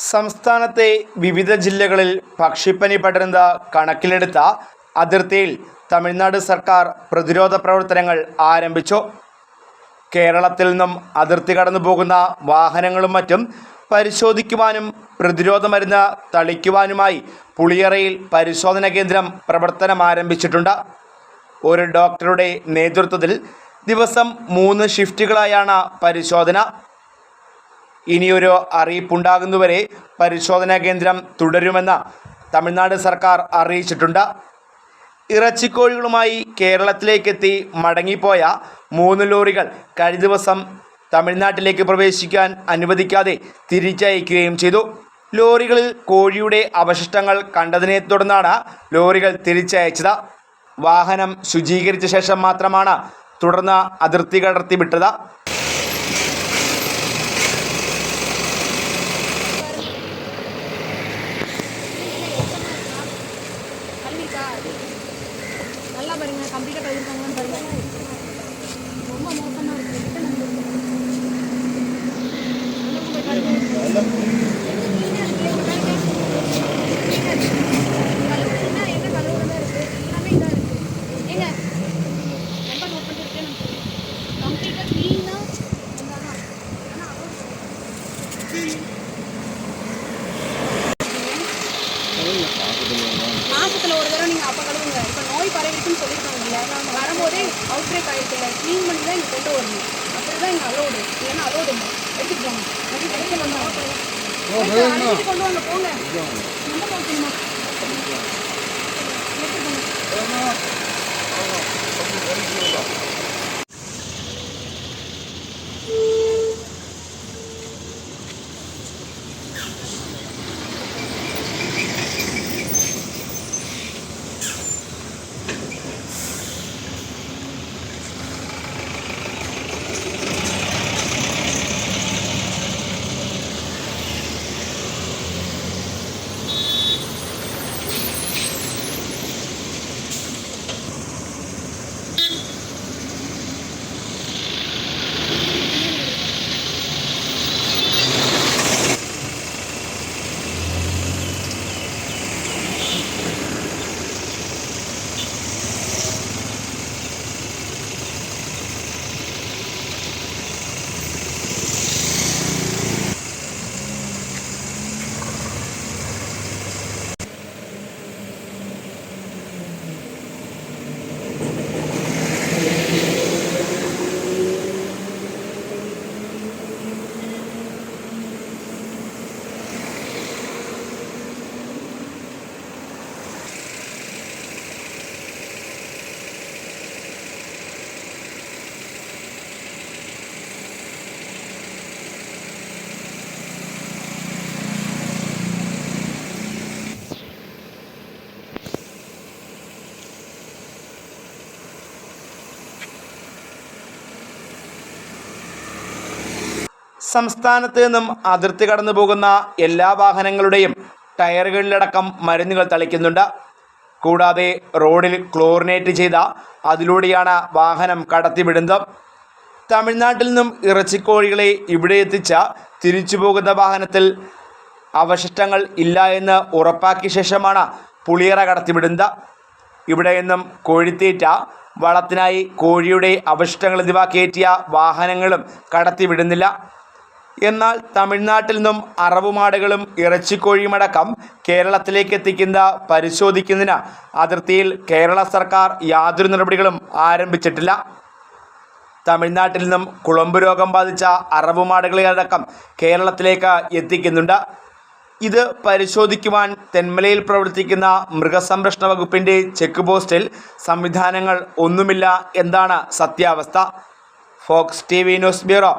സംസ്ഥാനത്തെ വിവിധ ജില്ലകളിൽ പക്ഷിപ്പനി പടരുന്നത് കണക്കിലെടുത്ത അതിർത്തിയിൽ തമിഴ്നാട് സർക്കാർ പ്രതിരോധ പ്രവർത്തനങ്ങൾ ആരംഭിച്ചു. കേരളത്തിൽ നിന്നും അതിർത്തി കടന്നു പോകുന്ന വാഹനങ്ങളും മറ്റും പരിശോധിക്കുവാനും പ്രതിരോധ മരുന്ന് തളിക്കുവാനുമായി പുളിയറയിൽ പരിശോധനാ കേന്ദ്രം പ്രവർത്തനം ആരംഭിച്ചിട്ടുണ്ട്. ഒരു ഡോക്ടറുടെ നേതൃത്വത്തിൽ ദിവസം 3 ഷിഫ്റ്റുകളായാണ് പരിശോധന. ഇനിയൊരു അറിയിപ്പുണ്ടാകുന്നതുവരെ പരിശോധനാ കേന്ദ്രം തുടരുമെന്ന് തമിഴ്നാട് സർക്കാർ അറിയിച്ചിട്ടുണ്ട്. ഇറച്ചിക്കോഴികളുമായി കേരളത്തിലേക്കെത്തി മടങ്ങിപ്പോയ 3 ലോറികൾ കഴിഞ്ഞ ദിവസം തമിഴ്നാട്ടിലേക്ക് പ്രവേശിക്കാൻ അനുവദിക്കാതെ തിരിച്ചയക്കുകയും ചെയ്തു. ലോറികളിൽ കോഴിയുടെ അവശിഷ്ടങ്ങൾ കണ്ടതിനെ തുടർന്നാണ് ലോറികൾ തിരിച്ചയച്ചത്. വാഹനം ശുചീകരിച്ച ശേഷം മാത്രമാണ് തുടർന്ന് അതിർത്തി കടത്തി വിട്ടത്. நல்லா பாருங்க, கம்ப்ளீட்டாக கழுவிருக்காங்கன்னு பாருங்க. ரொம்ப மோசமாக இருக்குது. என்ன கழுவுறதா இருக்குது, எல்லாமே இதாக இருக்குது. ஏங்க ரொம்ப நோட் பண்ணிட்டு கம்ப்ளீட்டாக க்ளீனாக மாசத்துல ஒரு தடவை நீங்கள் அப்போ கழுவுங்க. இப்போ நோய் பரவிக்குன்னு சொல்லியிருக்காங்கல்ல, வரும்போதே அவுட் பிரேக் ஆகிருக்குல்ல, க்ளீன் பண்ணி தான் இங்கே கொண்டு வரணும். அப்படி தான் இங்கே அலோடு, இல்லைன்னா அலோடு இல்லை. எடுத்துட்டு போங்க, எடுத்துட்டு கொண்டு வாங்க, போங்க. ரொம்ப போகணுமா സംസ്ഥാനത്ത് നിന്നും അതിർത്തി കടന്നു പോകുന്ന എല്ലാ വാഹനങ്ങളുടെയും ടയറുകളിലടക്കം മരുന്നുകൾ തളിക്കുന്നുണ്ട്. കൂടാതെ റോഡിൽ ക്ലോറിനേറ്റ് ചെയ്ത അതിലൂടെയാണ് വാഹനം കടത്തിവിടുന്നത്. തമിഴ്നാട്ടിൽ നിന്നും ഇറച്ചിക്കോഴികളെ ഇവിടെ എത്തിച്ച തിരിച്ചു പോകുന്ന വാഹനത്തിൽ അവശിഷ്ടങ്ങൾ ഇല്ല എന്ന് ഉറപ്പാക്കിയ ശേഷമാണ് പുളിയറ കടത്തിവിടുന്നത്. ഇവിടെ നിന്നും കോഴിത്തീറ്റ, വളത്തിനായി കോഴിയുടെ അവശിഷ്ടങ്ങൾ എന്നിവ കയറ്റിയ വാഹനങ്ങളും കടത്തിവിടുന്നില്ല. എന്നാൽ തമിഴ്നാട്ടിൽ നിന്നും അറവുമാടുകളും ഇറച്ചിക്കോഴിയുമടക്കം കേരളത്തിലേക്ക് എത്തിക്കുന്ന പരിശോധിക്കുന്നതിന് അതിർത്തിയിൽ കേരള സർക്കാർ യാതൊരു നടപടികളും ആരംഭിച്ചിട്ടില്ല. തമിഴ്നാട്ടിൽ നിന്നും കുളമ്പ് രോഗം ബാധിച്ച അറവുമാടുകളടക്കം കേരളത്തിലേക്ക് എത്തിക്കുന്നുണ്ട്. ഇത് പരിശോധിക്കുവാൻ തെന്മലയിൽ പ്രവർത്തിക്കുന്ന മൃഗസംരക്ഷണ വകുപ്പിൻ്റെ ചെക്ക് പോസ്റ്റിൽ സംവിധാനങ്ങൾ ഒന്നുമില്ല എന്നാണ് സത്യാവസ്ഥ. Fox TV news bureau,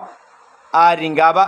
Aryankavu.